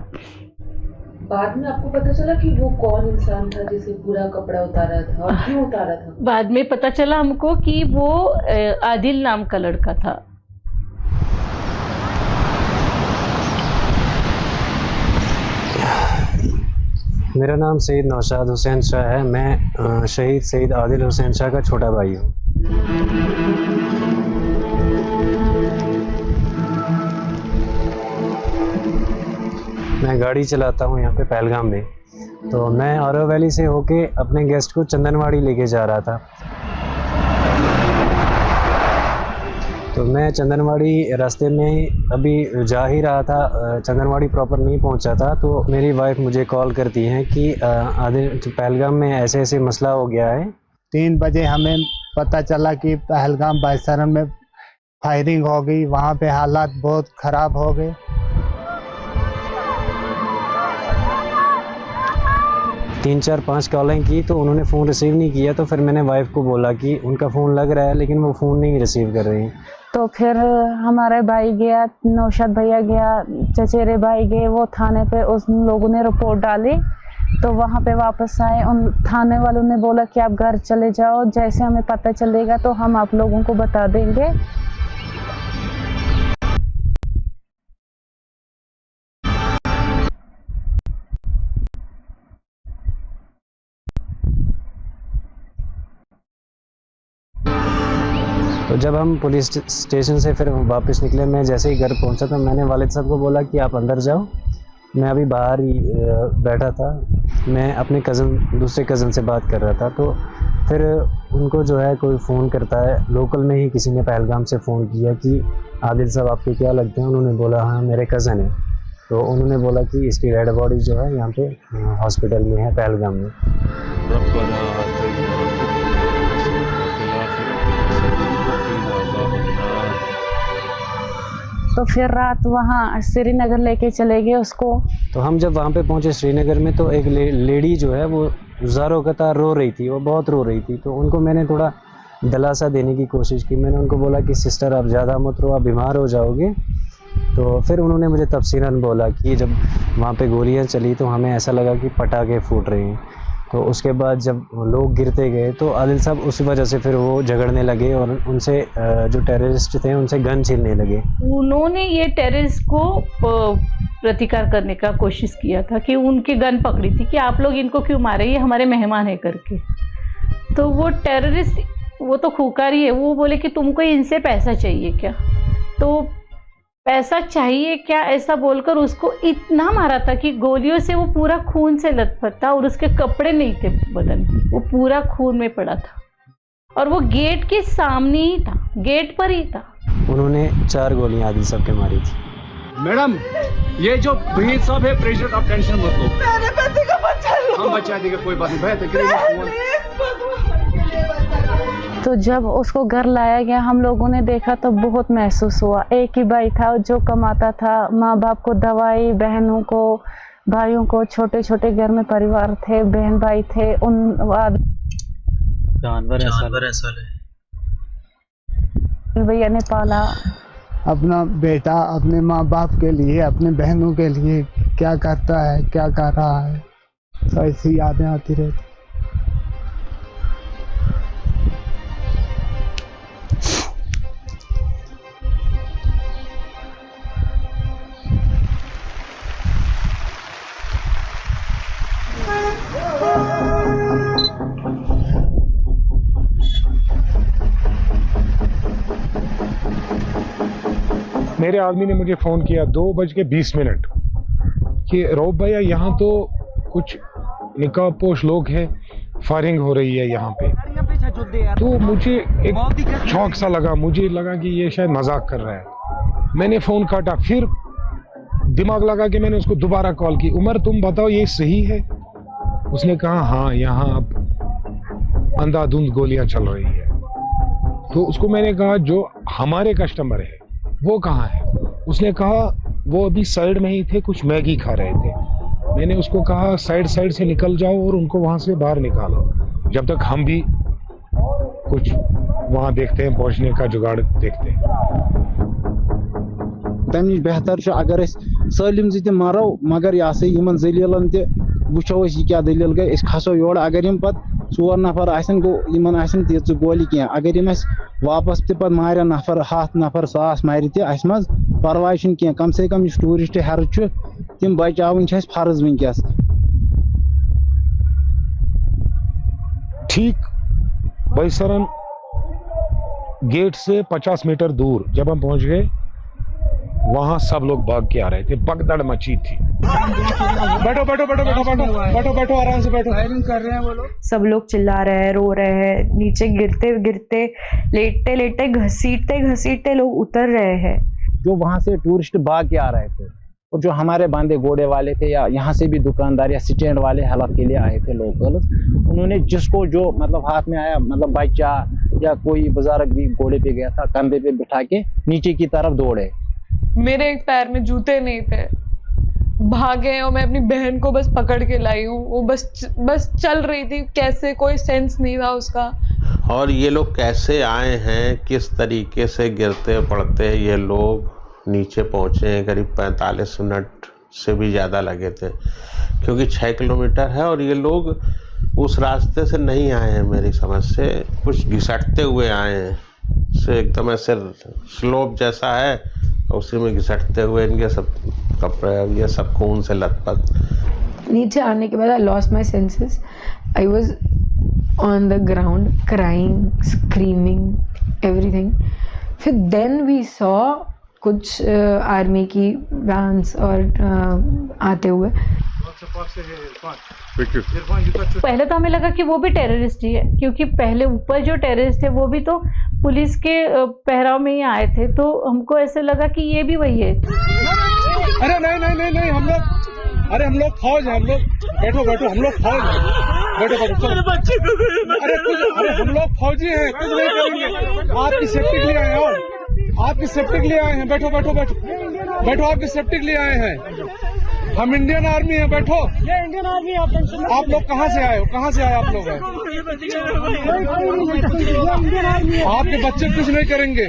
बाद में आपको पता चला कि वो कौन इंसान था जिसे पूरा कपड़ा उतारा था और क्यों उतारा था? बाद में पता चला हमको कि वो आदिल नाम का लड़का था। मेरा नाम सईद नौशाद हुसैन शाह है। मैं शहीद सईद आदिल हुसैन शाह का छोटा भाई हूँ। मैं गाड़ी चलाता हूँ यहाँ पे पहलगाम में। तो मैं औरव वैली से होके अपने गेस्ट को चंदनवाड़ी लेके जा रहा था। तो मैं चंदनवाड़ी रास्ते में अभी जा ही रहा था, चंदनवाड़ी प्रॉपर नहीं पहुंचा था, तो मेरी वाइफ मुझे कॉल करती है कि आदिल पहलगाम में ऐसे ऐसे मसला हो गया है। 3 बजे हमें पता चला कि पहलगाम बाईसरम में फायरिंग हो गई, वहाँ पे हालात बहुत ख़राब हो गए। 3, 4, 5 कॉलें की तो उन्होंने फ़ोन रिसीव नहीं किया। तो फिर मैंने वाइफ को बोला कि उनका फ़ोन लग रहा है लेकिन वो फ़ोन नहीं रिसीव कर रही। तो फिर हमारे भाई गया, नौशाद भैया गया, चचेरे भाई गए, वो थाने पे उस लोगों ने रिपोर्ट डाली। तो वहाँ पे वापस आए, उन थाने वालों ने बोला कि आप घर चले जाओ, जैसे हमें पता चलेगा तो हम आप लोगों को बता देंगे। तो जब हम पुलिस स्टेशन से फिर वापस निकले, मैं जैसे ही घर पहुंचा तो मैंने वालिद साहब को बोला कि आप अंदर जाओ, मैं अभी बाहर ही बैठा था। मैं अपने दूसरे कज़न से बात कर रहा था। तो फिर उनको जो है कोई फ़ोन करता है, लोकल में ही किसी ने पहलगाम से फ़ोन किया कि आदिल साहब आपके क्या लगते हैं? उन्होंने बोला हाँ मेरे कज़न है। तो उन्होंने बोला कि इसकी डेड बॉडी जो है यहाँ पे हॉस्पिटल में है पहलगाम में। तो फिर रात वहाँ श्रीनगर लेके चले गए उसको। तो हम जब वहाँ पे पहुँचे श्रीनगर में तो एक लेडी जो है वो ज़ारो कतार रो रही थी, वो बहुत रो रही थी। तो उनको मैंने थोड़ा दिलासा देने की कोशिश की। मैंने उनको बोला कि सिस्टर आप ज़्यादा मत रो, आप बीमार हो जाओगे। तो फिर उन्होंने मुझे तफसीलन बोला कि जब वहाँ पे गोलियाँ चली तो हमें ऐसा लगा कि पटाखे फूट रहे हैं। तो उसके बाद जब लोग गिरते गए तो आदिल साहब उसी वजह से फिर वो झगड़ने लगे और उनसे जो टेररिस्ट थे उनसे गन छीनने लगे। उन्होंने ये टेररिस्ट को प्रतिकार करने का कोशिश किया था कि उनकी गन पकड़ी थी कि आप लोग इनको क्यों मारे, ये हमारे मेहमान है करके। तो वो टेररिस्ट, वो तो खूंखारी है, वो बोले कि तुमको इनसे पैसा चाहिए क्या, तो पैसा चाहिए क्या ऐसा बोलकर उसको इतना मारा था कि गोलियों से वो पूरा खून से लथपथ था और उसके कपड़े नहीं थे बदन, वो पूरा खून में पड़ा था और वो गेट के सामने ही था, गेट पर ही था। उन्होंने 4 गोलियां आदिल साहब के मारी थी। मैडम, ये जो ब्रीद साहब है प्रेशर, आप टेंशन मत लो, मेरे पति को बचा लो। हम बचा देंगे, कोई बात नहीं। भैया तो जब उसको घर लाया गया हम लोगों ने देखा तो बहुत महसूस हुआ। एक ही भाई था जो कमाता था, माँ बाप को दवाई, बहनों को, भाइयों को, छोटे छोटे घर में परिवार थे, बहन भाई थे, उन जानवर ऐसा भैया ने पाला। अपना बेटा अपने माँ बाप के लिए, अपने बहनों के लिए क्या करता है, क्या कर रहा है, तो ऐसी यादें आती रहती। मेरे आदमी ने मुझे फ़ोन किया 2:20 कि रऊफ भैया यहाँ तो कुछ निकाबपोश लोग हैं, फायरिंग हो रही है यहाँ पे। तो मुझे एक शौक सा लगा, मुझे लगा कि ये शायद मजाक कर रहा है। मैंने फ़ोन काटा, फिर दिमाग लगा कि मैंने उसको दोबारा कॉल की, उमर तुम बताओ ये सही है? उसने कहा हाँ, यहाँ अब अंधाधुंध गोलियाँ चल रही है। तो उसको मैंने कहा जो हमारे कस्टमर है वो कहाँ है? उसने कहा वो अभी साइड में ही थे, कुछ मैगी खा रहे थे। मैंने उसको कहा साइड से निकल जाओ और उनको वहाँ से बाहर निकालो, जब तक हम भी कुछ वहाँ देखते हैं, पहुँचने का जुगाड़ देखते हैं। तमिश बेहतर अगर सलिम जी मारो, मगर यह इन जलीलन वो क्या दलील गई, खसो योर, अगर इन पे 4 नफर इन तीज गोली क्या, अगर इन वापस पे मार नफर 7 नफर 100 मार तज परवाह क्या, कम से कम टूरिस्ट हर तम बचावन फर्ज वनकस। ठीक बैसरन गेट से 50 मीटर दूर जब हम पहुंच गए, वहां सब लोग भाग के आ रहे थे, भगदड़ मची थी। बैठो बैठो बैठो बैठो बैठो बैठो बैठो आराम से बैठो। फायरिंग कर रहे हैं वो लोग, सब लोग चिल्ला रहे हैं, रो रहे हैं, नीचे गिरते गिरते, लेटते लेटते, घसीटते घसीटते लोग उतर रहे हैं। जो वहां से टूरिस्ट भाग के आ रहे थे और जो हमारे बांधे घोड़े वाले थे या यहाँ से भी दुकानदार या स्टैंड वाले हेल्प के लिए आए थे लोकल, उन्होंने जिसको जो मतलब हाथ में आया, मतलब बच्चा या कोई बुजुर्ग भी घोड़े पे गया था, कंधे पे बिठा के नीचे की तरफ दौड़े। मेरे एक पैर में जूते नहीं थे, भागे और मैं अपनी बहन को बस पकड़ के लाई हूँ। वो बस चल रही थी, कैसे, कोई सेंस नहीं था उसका। और ये लोग कैसे आए हैं, किस तरीके से गिरते पड़ते ये लोग नीचे पहुँचे हैं, करीब 45 मिनट से भी ज़्यादा लगे थे, क्योंकि 6 किलोमीटर है और ये लोग उस रास्ते से नहीं आए हैं, मेरी समझ से कुछ घिसटते हुए आए हैं, से एकदम ऐसे स्लोप जैसा है, उसी में घिसटते हुए इनके सब कपड़े, ये सब खून से लथपथ। नीचे आने के बाद I lost my senses, I was on the ground crying, screaming, everything. फिर देन वी सॉ कुछ आर्मी की वैन्स और आते हुए। पहले तो हमें लगा कि वो भी टेररिस्ट ही है, क्योंकि पहले ऊपर जो टेररिस्ट है वो भी तो पुलिस के पहराव में ही आए थे, तो हमको ऐसे लगा कि ये भी वही है। अरे नहीं नहीं नहीं नहीं, हम लोग फौज है, हम लोग बैठो बैठो, हम लोग फौज है, बैठो बैठो, अरे हम लोग फौजी हैं, कुछ नहीं करेंगे, आपकी सेफ्टी के लिए आए हैं, आपकी सेफ्टी के लिए आए हैं, बैठो बैठो बैठो बैठो, आपकी सेफ्टी के लिए आए हैं, हम इंडियन आर्मी हैं, बैठो। ये इंडियन आर्मी है, आप लोग कहाँ से आए हो, कहाँ से आए आप लोग हैं? आपके बच्चे कुछ नहीं करेंगे,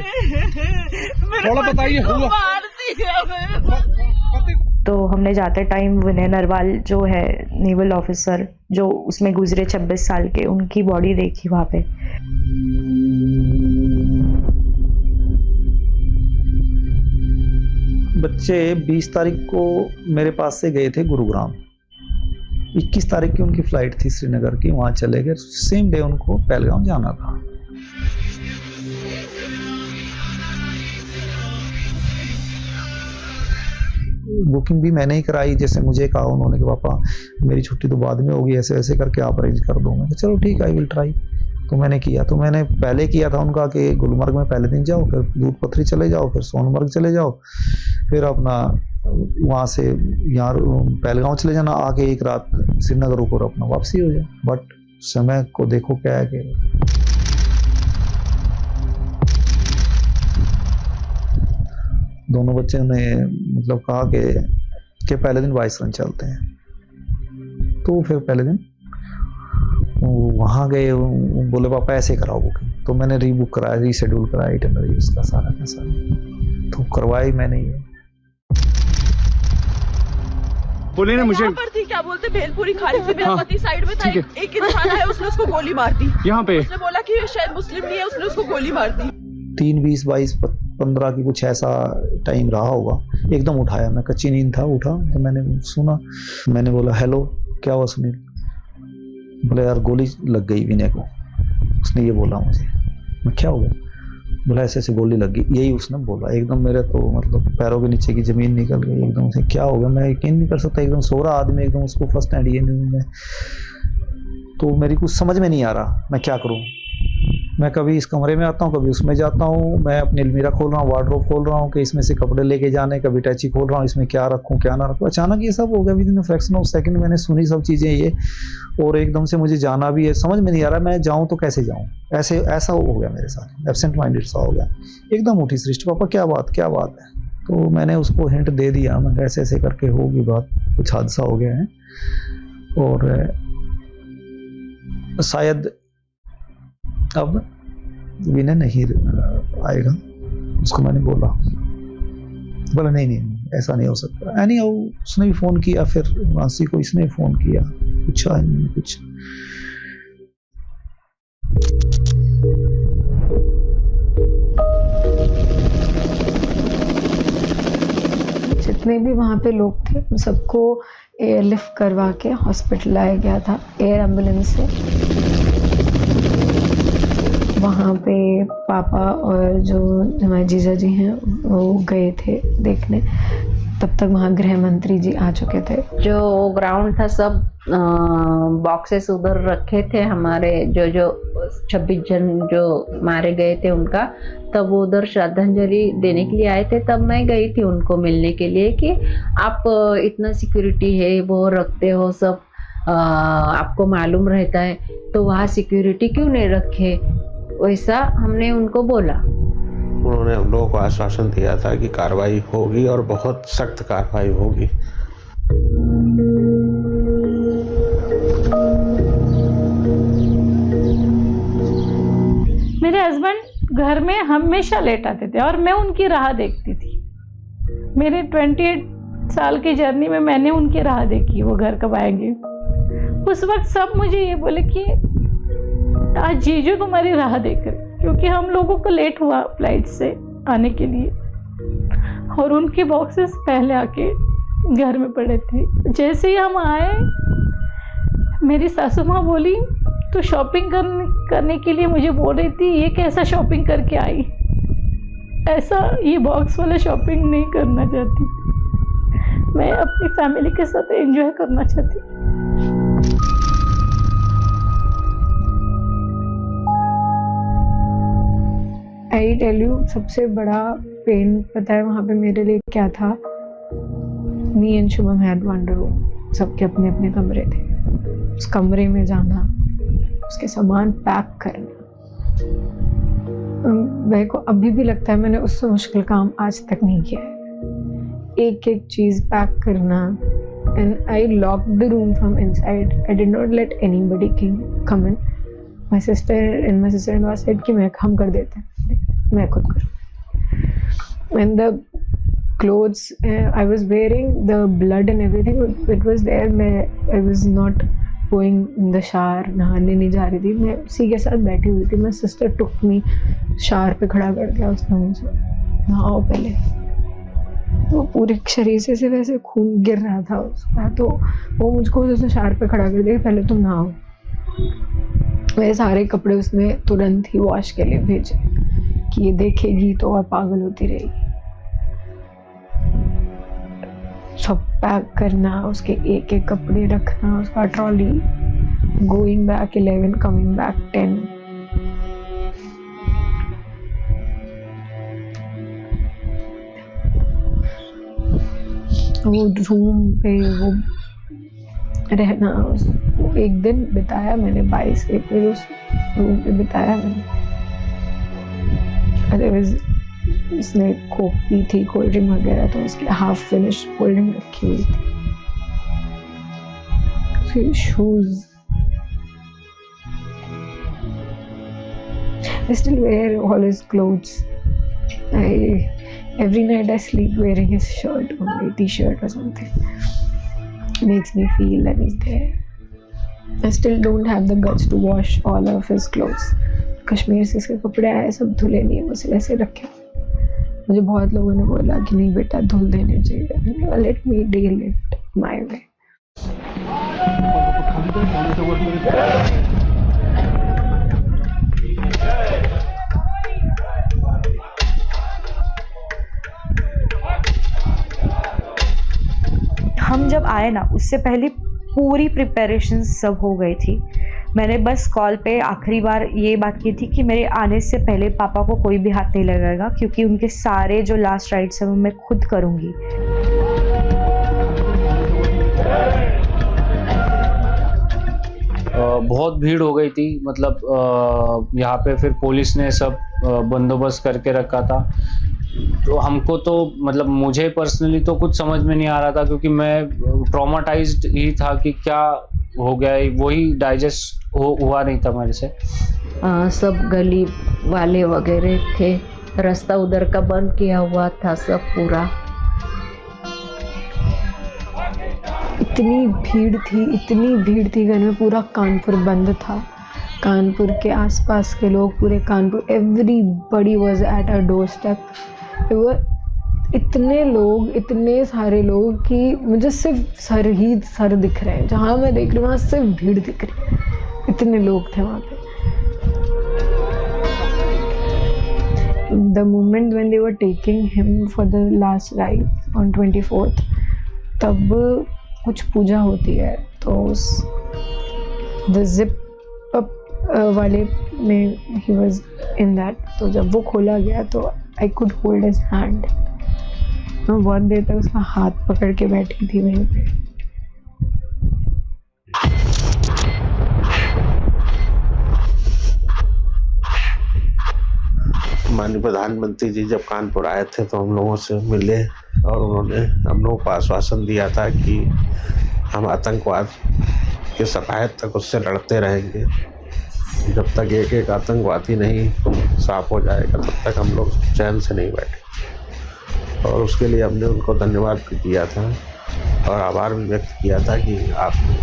थोड़ा बताइए। हुआ तो हमने जाते टाइम विनय नरवाल जो है नेवल ऑफिसर जो उसमें गुजरे 26 साल के, उनकी बॉडी देखी वहाँ पे। बच्चे 20 तारीख को मेरे पास से गए थे गुरुग्राम, 21 तारीख की उनकी फ्लाइट थी श्रीनगर की, वहाँ चले गए। सेम डे उनको पहलगाम जाना था। बुकिंग भी मैंने ही कराई, जैसे मुझे कहा उन्होंने कि पापा मेरी छुट्टी तो बाद में होगी, ऐसे ऐसे करके आप अरेंज कर दो। मैं चलो ठीक है, आई विल ट्राई। तो मैंने किया, तो मैंने पहले किया था उनका कि गुलमर्ग में पहले दिन जाओ, फिर दूध पथरी चले जाओ, फिर सोनमर्ग चले जाओ, फिर अपना वहाँ से यहाँ पहलगांव चले जाना, आके एक रात श्रीनगर ऊपर अपना वापसी हो जाए। बट समय को देखो क्या है कि दोनों बच्चे ने मतलब कहा कि पहले दिन वाइसरन चलते हैं। तो फिर पहले दिन वहाँ गए, बोले पापा ऐसे कराओ बुकिंग। तो मैंने रीबुक कराया, रीशेड्यूल कराया आइटनरी उसका सारा का सारा, तो करवाई मैंने ये। बोले ना मुझे पर थी, क्या बोलते भेलपुरी खाली थी, बेलपति साइड में था, एक इंसान है उसने उसको गोली मार दी यहाँ पे। उसने बोला कि शायद मुस्लिम नहीं है, उसने उसको गोली मार दी। 3, 20, 22, 15 की कुछ ऐसा टाइम रहा होगा। एकदम उठाया, मैं कच्ची नींद था, उठा तो मैंने सुना, मैंने बोला हेलो क्या हुआ सुनील? बोले यार गोली लग गई विनय को। उसने ये बोला मुझे। मैं क्या हो गया? बोला ऐसे ऐसे गोली लग गई, यही उसने बोला। एकदम मेरे तो मतलब पैरों के नीचे की जमीन निकल गई एकदम से। क्या हो गया? मैं यकीन नहीं कर सकता, एकदम सो रहा आदमी, एकदम उसको फर्स्ट हैंड ये न्यूज़ में। तो मेरी कुछ समझ में नहीं आ रहा मैं क्या करूं। मैं कभी इस कमरे में आता हूँ, कभी उसमें जाता हूँ, मैं अपनी अलमीरा खोल रहा हूँ, वार्डरोब खोल रहा हूँ कि इसमें से कपड़े लेके जाने, कभी टैची खोल रहा हूँ इसमें क्या रखूँ क्या ना रखूँ। अचानक ये सब हो गया, with in fraction of second मैंने सुनी सब चीज़ें ये, और एकदम से मुझे जाना भी है, समझ में नहीं आ रहा मैं जाऊँ तो कैसे जाऊँ। ऐसा हो गया मेरे साथ, एब्सेंट माइंडेड सा हो गया। एकदम उठी सृष्टि, पापा क्या बात है। तो मैंने उसको हिंट दे दिया, मैं ऐसे ऐसे करके होगी बात, कुछ हादसा हो गया है और शायद अब विनय नहीं आएगा। उसको मैंने बोला नहीं ऐसा नहीं हो सकता। एनी उसने भी फ़ोन किया, फिर मानसी को इसने फ़ोन किया, पूछा नहीं कुछ। जितने भी वहाँ पे लोग थे उन सबको एयरलिफ्ट करवा के हॉस्पिटल लाया गया था एयर एम्बुलेंस से। वहाँ पे पापा और जो हमारे जीजा जी हैं वो गए थे देखने। तब तक वहाँ गृह मंत्री जी आ चुके थे। जो ग्राउंड था सब बॉक्सेस उधर रखे थे हमारे, जो 26 जन जो मारे गए थे उनका, तब वो उधर श्रद्धांजलि देने के लिए आए थे। तब मैं गई थी उनको मिलने के लिए कि आप इतना सिक्योरिटी है वो रखते हो सब, आपको मालूम रहता है तो वहाँ सिक्योरिटी क्यों नहीं रखे, वैसा हमने उनको बोला। उन्होंने हम लोगों को आश्वासन दिया था कि कार्रवाई होगी और बहुत सख्त कार्रवाई होगी। मेरे हस्बैंड घर में हमेशा लेट आते थे और मैं उनकी राह देखती थी। मेरे 28 साल की जर्नी में मैंने उनकी राह देखी, वो घर कब आएंगे। उस वक्त सब मुझे ये बोले कि आज जीजू तुम्हारी राह देख रहे, क्योंकि हम लोगों को लेट हुआ फ्लाइट से आने के लिए और उनके बॉक्सेस पहले आके घर में पड़े थे। जैसे ही हम आए मेरी सासू माँ बोली तो शॉपिंग करने के लिए मुझे बोल रही थी, ये कैसा शॉपिंग करके आई, ऐसा ये बॉक्स वाला शॉपिंग नहीं करना चाहती, मैं अपनी फैमिली के साथ एंजॉय करना चाहती। आई टेल यू, सबसे बड़ा पेन पता है वहाँ पे मेरे लिए क्या था? Me and Shubham had one room, सबके अपने अपने कमरे थे। उस कमरे में जाना, उसके सामान पैक करना, मेरे को अभी भी लगता है मैंने उससे मुश्किल काम आज तक नहीं किया है। एक एक चीज़ पैक करना। And I lock the room from inside, I did not let anybody come in. My sister-in-law said कि हम कर देते हैं, मैं खुद करूँ। And the clothes I was wearing, the blood and everything, it was there. I was not going in the shower, नहाने नहीं जा रही थी, मैं उसी के साथ बैठी हुई थी. My sister took me, shower पे खड़ा कर दिया उसने मुझे, नहाओ पहले. वो पूरे शरीर से वैसे खून गिर रहा था उसका, तो वो मुझको उसने शावर पे खड़ा कर दिया, पहले तुम नहाओ. मेरे सारे कपड़े उसने तुरंत ही वॉश के लिए भेजे कि ये देखेगी तो और पागल होती रहेगी. सब पैक करना, उसके एक एक कपड़े रखना, उसका trolley, going back 11, coming back 10. वो रूम पे वो रहना, वो एक दिन बिताया मैंने 22 अप्रैल उस रूम पे बिताया मैंने. उसने कोक पी थी, कोल्ड ड्रिंक वगैरह, तो उसकी हाफ फिनिश कोल्ड ड्रिंक रखी हुई थी. फिर shoes, I still wear all his clothes. Every night I sleep wearing his shirt only, t-shirt or something. Makes me feel that he's there. I still don't have the guts to wash all of his clothes. Kashmir से इसके कपड़े आए, सब धुले नहीं है, बस वैसे रखे. मुझे बहुत लोगों ने बोला कि नहीं बेटा धुल देने चाहिए. Let me deal it my way. हम जब आए ना, उससे पहले पूरी प्रिपरेशन सब हो गई थी. मैंने बस कॉल पे आखिरी बार ये बात की थी कि मेरे आने से पहले पापा को कोई भी हाथ नहीं लगाएगा, क्योंकि उनके सारे जो लास्ट राइट्स हैं वो मैं खुद करूँगी. बहुत भीड़ हो गई थी, मतलब यहाँ पे फिर पुलिस ने सब बंदोबस्त करके रखा था. तो हमको तो मतलब मुझे पर्सनली तो कुछ समझ में नहीं आ रहा था, क्योंकि मैं ट्रॉमाटाइज्ड ही था कि क्या हो गया, वही डाइजेस्ट हुआ नहीं था मेरे से. सब गली वाले वगैरह थे, रास्ता उधर का बंद किया हुआ था सब पूरा. इतनी भीड़ थी घर में, पूरा कानपुर बंद था. कानपुर के आसपास के लोग, पूरे Kanpur, everybody was at a door step. इतने लोग, इतने सारे लोग कि मुझे सिर्फ सर दिख रहे हैं. जहाँ मैं देख रही हूँ वहाँ सिर्फ भीड़ दिख रही है, इतने लोग थे वहाँ पे. The moment when they were taking him for the last ride on 24th, तब कुछ पूजा होती है, तो उस the zip up वाले में he was in that. तो जब वो खोला गया तो I could hold his hand. मैं बहुत देर तक उसका हाथ पकड़ के बैठी थी वहीं पे. माननीय प्रधानमंत्री जी जब कानपुर आए थे तो हम लोगों से मिले और उन्होंने हम लोगों को आश्वासन दिया था कि हम आतंकवाद के सफायत तक उससे लड़ते रहेंगे. जब तक एक एक आतंकवादी नहीं साफ हो जाएगा तब तक हम लोग चैन से नहीं बैठे. और उसके लिए हमने उनको धन्यवाद भी दिया था और आभार भी व्यक्त किया था कि आपने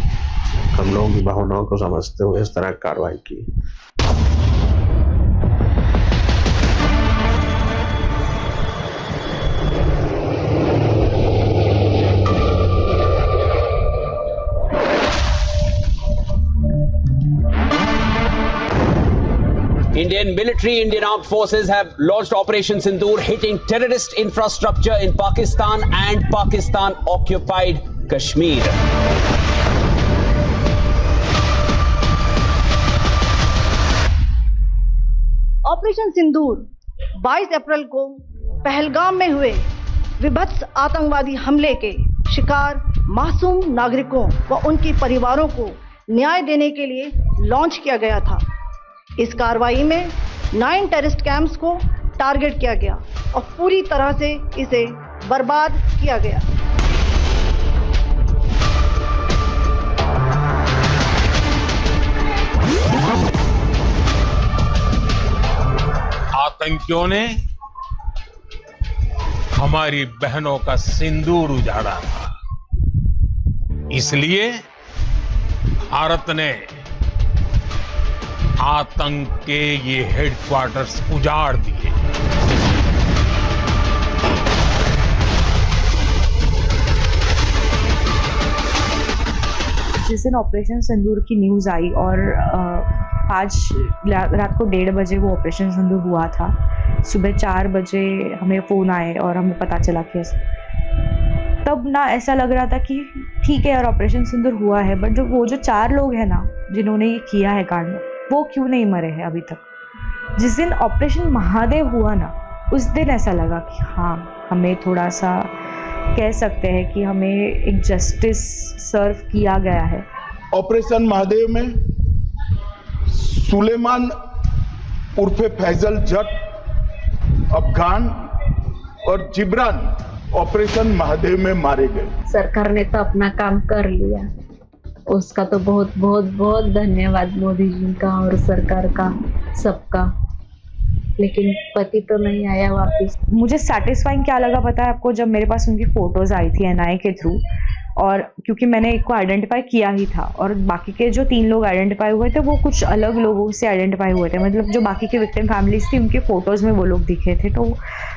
हम लोगों की भावनाओं को समझते हुए इस तरह की कार्रवाई की. Indian military, Indian armed forces have launched Operation Sindoor, hitting terrorist infrastructure in Pakistan and Pakistan-occupied Kashmir. Operation Sindoor 22 अप्रैल को पहलगाम में हुए विभत्स आतंकवादी हमले के शिकार मासूम नागरिकों व उनके परिवारों को न्याय देने के लिए लॉन्च किया गया था. इस कार्रवाई में 9 टेररिस्ट कैंप्स को टारगेट किया गया और पूरी तरह से इसे बर्बाद किया गया. आतंकियों ने हमारी बहनों का सिंदूर उजाड़ा था। इसलिए भारत ने आतंक के ये हेडक्वार्टर्स उजाड़ दिए। जिस दिन ऑपरेशन सिंदूर की न्यूज़ आई और रात को 1:30 बजे वो ऑपरेशन सिंदूर हुआ था, सुबह 4 बजे हमें फ़ोन आए और हमें पता चला कि तब ना ऐसा लग रहा था कि ठीक है यार ऑपरेशन सिंदूर हुआ है, बट जो 4 लोग हैं ना जिन्होंने ये किया है कांड, वो क्यों नहीं मरे हैं अभी तक। जिस दिन ऑपरेशन महादेव हुआ ना, उस दिन ऐसा लगा कि हाँ, हमें थोड़ा सा कह सकते हैं कि हमें एक जस्टिस सर्व किया गया है। ऑपरेशन महादेव में सुलेमान उर्फे फैजल जट अफगान और जिब्रान ऑपरेशन महादेव में मारे गए। सरकार ने तो अपना काम कर लिया, उसका तो बहुत बहुत बहुत धन्यवाद मोदी जी का और सरकार का, सबका। लेकिन पति तो नहीं आया वापस। मुझे सेटिस्फाइंग क्या लगा पता है आपको, जब मेरे पास उनकी फ़ोटोज़ आई थी एनआईए के थ्रू, और क्योंकि मैंने एक को आइडेंटिफाई किया ही था और बाकी के जो 3 लोग आइडेंटिफाई हुए थे वो कुछ अलग लोगों से आइडेंटिफाई हुए थे, मतलब जो बाकी के विक्टिम फैमिलीज थी उनके फ़ोटोज़ में वो लोग दिखे थे, तो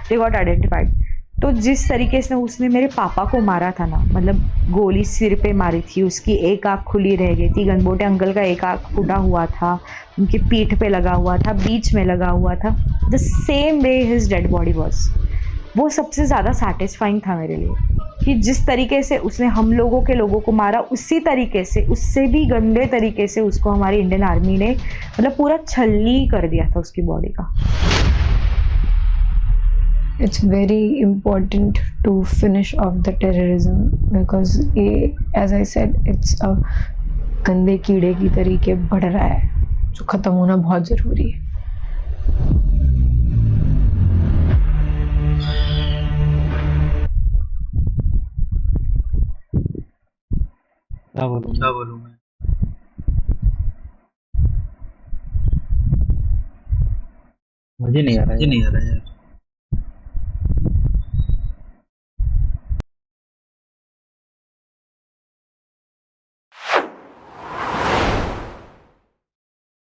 दे गॉट आइडेंटिफाइड। तो जिस तरीके से उसने मेरे पापा को मारा था ना, मतलब गोली सिर पे मारी थी, उसकी एक आँख खुली रह गई थी, गनबोटे अंकल का एक आँख फूटा हुआ था, उनकी पीठ पे लगा हुआ था, बीच में लगा हुआ था, the same way his dead body was. वो सबसे ज़्यादा सेटिस्फाइंग था मेरे लिए कि जिस तरीके से उसने हम लोगों के लोगों को मारा, उसी तरीके से, उससे भी गंदे तरीके से उसको हमारी इंडियन आर्मी ने मतलब पूरा छलनी कर दिया था उसकी बॉडी का। It's very important to finish off the terrorism because as I said, it's a गंदे कीड़े की तरीके बढ़ रहा है, जो ख़त्म होना बहुत ज़रूरी है। क्या बोलूं मैं? मुझे नहीं आ रहा यार।